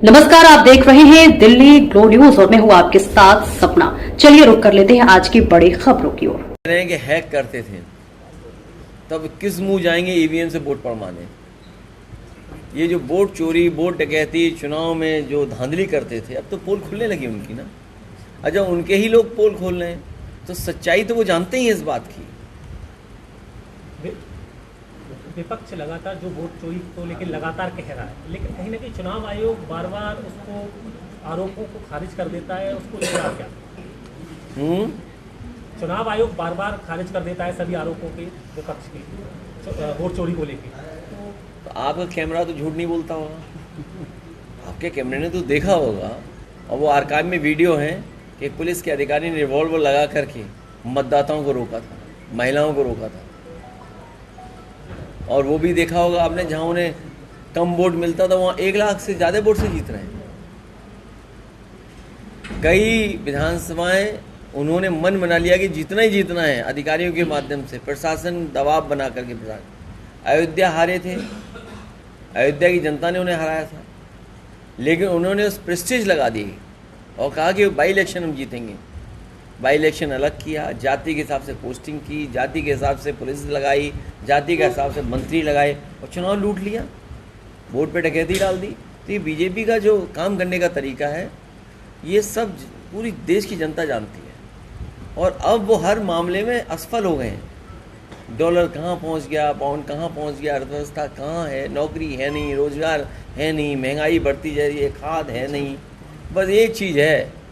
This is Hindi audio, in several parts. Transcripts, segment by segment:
नमस्कार, आप देख रहे हैं दिल्ली ग्लो न्यूज और मैं हूं आपके साथ सपना। चलिए रुक कर लेते हैं आज की बड़ी खबरों की ओर। रहे हैं कि हैक करते थे, तब किस मुंह जाएंगे ईवीएम से वोट पड़वाने। ये जो वोट चोरी, वोट डकैती, चुनाव में जो धांधली करते थे, अब तो पोल खुलने लगी उनकी ना। अच्छा, उनके ही लोग पोल खोल रहे हैं, तो सच्चाई तो वो जानते ही हैं इस बात की। विपक्ष लगातार जो वोट चोरी को लेकर लगातार कह रहा है, लेकिन कहीं ना कहीं चुनाव आयोग बार बार उसको आरोपों को खारिज कर देता है। उसको लेकर आप क्या? चुनाव आयोग बार बार खारिज कर देता है सभी आरोपों के, विपक्ष के वोट चोरी को लेकर। तो आपका कैमरा तो झूठ नहीं बोलता होगा, आपके कैमरे ने तो देखा होगा, और वो आर्काइव में वीडियो है कि पुलिस के अधिकारी ने रिवॉल्वर लगा करके मतदाताओं को रोका था, महिलाओं को रोका था। और वो भी देखा होगा आपने, जहां उन्हें कम वोट मिलता था वहां 1 लाख से ज़्यादा वोट से जीत रहे हैं। कई विधानसभाएं उन्होंने मन बना लिया कि जीतना ही जीतना है, अधिकारियों के माध्यम से प्रशासन दबाव बना करके प्रशासन। अयोध्या हारे थे, अयोध्या की जनता ने उन्हें हराया था, लेकिन उन्होंने उस प्रेस्टीज लगा दी और कहा कि बाई इलेक्शन हम जीतेंगे। बाई इलेक्शन अलग किया, जाति के हिसाब से पोस्टिंग की, जाति के हिसाब से पुलिस लगाई, जाति के हिसाब से मंत्री लगाए और चुनाव लूट लिया, वोट पे डकैती डाल दी। तो ये बीजेपी का जो काम करने का तरीका है, ये सब पूरी देश की जनता जानती है। और अब वो हर मामले में असफल हो गए हैं। डॉलर कहाँ पहुँच गया, पाउंड कहाँ पहुँच गया, अर्थव्यवस्था कहाँ है, नौकरी है नहीं, रोजगार है नहीं, महंगाई बढ़ती जा रही है, खाद है नहीं। बस एक चीज़ है,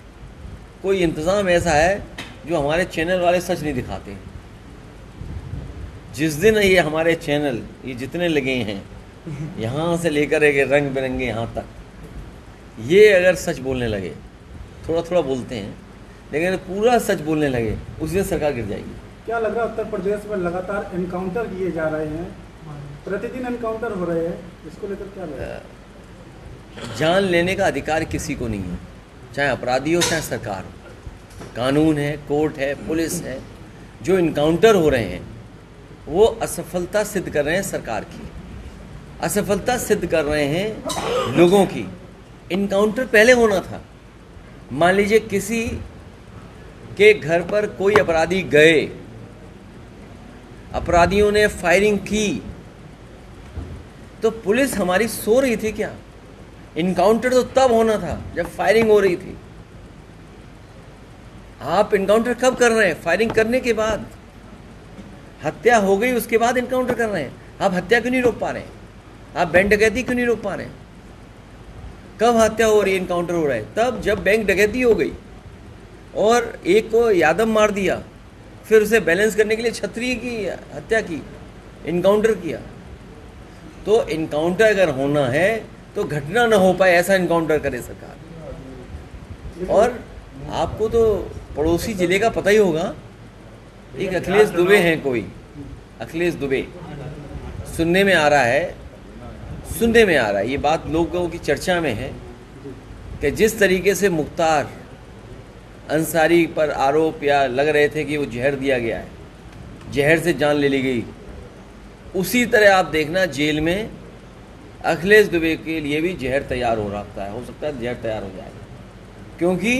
कोई इंतज़ाम ऐसा है जो हमारे चैनल वाले सच नहीं दिखाते। जिस दिन ये हमारे चैनल ये जितने लगे हैं, यहाँ से लेकर एक रंग बिरंगे यहाँ तक, ये अगर सच बोलने लगे, थोड़ा थोड़ा बोलते हैं लेकिन पूरा सच बोलने लगे, उस दिन सरकार गिर जाएगी। क्या लग रहा है उत्तर प्रदेश में लगातार एनकाउंटर किए जा रहे हैं, प्रतिदिन एनकाउंटर हो रहे हैं, इसको लेकर क्या लग रहा है? जान लेने का अधिकार किसी को नहीं है, चाहे अपराधी हो चाहे सरकार हो। कानून है, कोर्ट है, पुलिस है। जो इनकाउंटर हो रहे हैं वो असफलता सिद्ध कर रहे हैं सरकार की, असफलता सिद्ध कर रहे हैं लोगों की। इनकाउंटर पहले होना था। मान लीजिए किसी के घर पर कोई अपराधी गए, अपराधियों ने फायरिंग की, तो पुलिस हमारी सो रही थी क्या? इनकाउंटर तो तब होना था जब फायरिंग हो रही थी। आप इनकाउंटर कब कर रहे हैं? फायरिंग करने के बाद। हत्या हो गई उसके बाद इनकाउंटर कर रहे हैं। आप हत्या क्यों नहीं रोक पा रहे हैं? आप बैंक डकैती क्यों नहीं रोक पा रहे हैं? कब हत्या हो रही है, इनकाउंटर हो रहा है? तब जब बैंक डकैती हो गई और एक को यादव मार दिया, फिर उसे बैलेंस करने के लिए क्षत्रिय की हत्या की, इनकाउंटर किया। तो इनकाउंटर अगर होना है तो घटना ना हो पाए ऐसा इनकाउंटर करे सरकार। और आपको तो पड़ोसी जिले का पता ही होगा, एक अखिलेश दुबे हैं, कोई अखिलेश दुबे, सुनने में आ रहा है, ये बात लोगों की चर्चा में है कि जिस तरीके से मुख्तार अंसारी पर आरोप या लग रहे थे कि वो जहर दिया गया है, जहर से जान ले ली गई, उसी तरह आप देखना जेल में अखिलेश दुबे के लिए भी जहर तैयार हो रहा है। हो सकता है जहर तैयार हो जाएगा, क्योंकि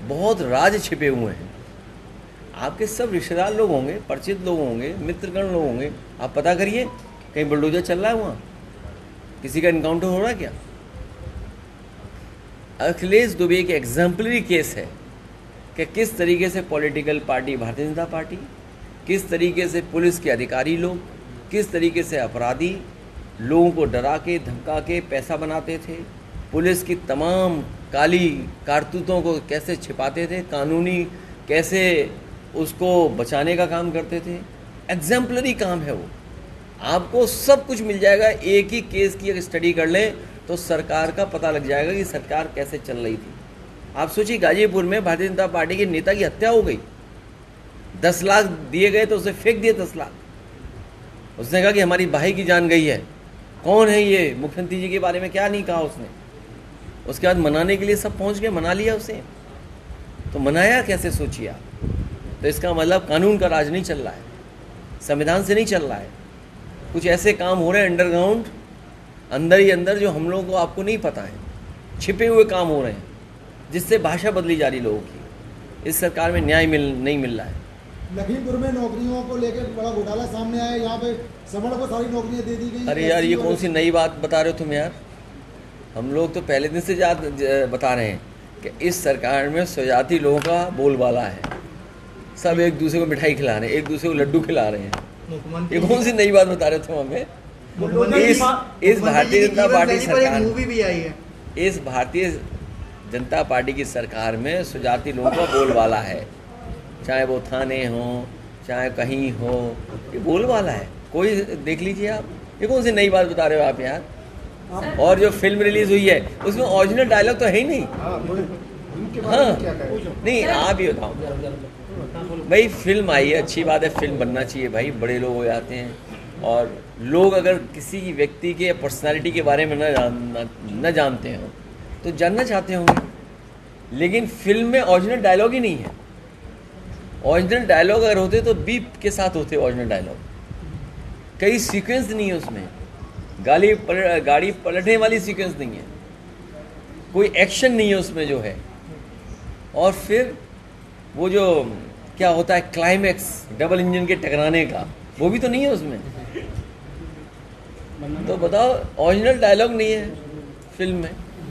बहुत राज छिपे हुए हैं। आपके सब रिश्तेदार लोग होंगे, परिचित लोग होंगे, मित्रगण लोग होंगे। आप पता करिए कहीं बुलडोजर चल रहा है, वहाँ किसी का इनकाउंटर हो रहा है क्या? अखिलेश दुबे के एग्जाम्पलरी केस है कि किस तरीके से political party Bharatiya Janata party, किस तरीके से पुलिस के अधिकारी लोग, किस तरीके से अपराधी लोगों को डरा के धमका के पैसा बनाते थे, पुलिस की तमाम काली कारतूतों को कैसे छिपाते थे, कानूनी कैसे उसको बचाने का काम करते थे। एग्जाम्पलरी काम है वो। आपको सब कुछ मिल जाएगा, एक ही केस की अगर स्टडी कर लें तो सरकार का पता लग जाएगा कि सरकार कैसे चल रही थी। आप सोचिए, गाजीपुर में भारतीय जनता पार्टी के नेता की हत्या हो गई, 10 लाख दिए गए तो उसे फेंक दिए 10 लाख। उसने कहा कि हमारी भाई की जान गई है। कौन है ये? मुख्यमंत्री जी के बारे में क्या नहीं कहा उसने। उसके बाद मनाने के लिए सब पहुंच गए, मना लिया उसे। तो मनाया कैसे, सोचिए आप। तो इसका मतलब कानून का राज नहीं चल रहा है, संविधान से नहीं चल रहा है। कुछ ऐसे काम हो रहे हैं अंडरग्राउंड, अंदर ही अंदर, जो हम लोगों को आपको नहीं पता है। छिपे हुए काम हो रहे हैं, जिससे भाषा बदली जा रही लोगों की। इस सरकार में न्याय नहीं मिल रहा है। लखीमपुर में नौकरियों को लेकर बड़ा घोटाला सामने आया, यहाँ पे सवर्ण को सारी नौकरियां दे दी गई। अरे यार, ये कौन सी नई बात बता रहे हो तुम यार? हम लोग तो पहले दिन से बता रहे हैं कि इस सरकार में स्वजाति लोगों का बोलबाला है। सब एक दूसरे को मिठाई खिला रहे हैं, एक दूसरे को लड्डू खिला रहे हैं। ये कौन सी नई बात बता रहे हो तुम हमें? इस भारतीय जनता पार्टी सरकार, मूवी भी आई है, इस भारतीय जनता पार्टी की सरकार में स्वजाति लोगों का बोलबाला है। चाहे वो थाने हो, चाहे कहीं हो, ये बोलबाला है। कोई देख लीजिए आप, ये कौन सी नई बात बता रहे हो आप यार? और जो फिल्म रिलीज हुई है उसमें ओरिजिनल डायलॉग तो है ही नहीं। हाँ, नहीं आप ही बताओ भाई, फिल्म आई है, अच्छी बात है, फिल्म बनना चाहिए भाई, बड़े लोग हो जाते हैं। और लोग अगर किसी व्यक्ति के पर्सनालिटी के बारे में न जानते हो तो जानना चाहते होंगे, लेकिन फिल्म में ओरिजिनल डायलॉग ही नहीं है। ओरिजिनल डायलॉग अगर होते तो बीप के साथ होते ओरिजिनल डायलॉग। कई सीक्वेंस नहीं है उसमें, गाड़ी पलटने वाली सीक्वेंस नहीं है, कोई एक्शन नहीं है उसमें जो है। और फिर वो जो क्या होता है क्लाइमैक्स डबल इंजन के टकराने का, वो भी तो नहीं है उसमें। तो बताओ, ओरिजिनल डायलॉग नहीं है फिल्म में।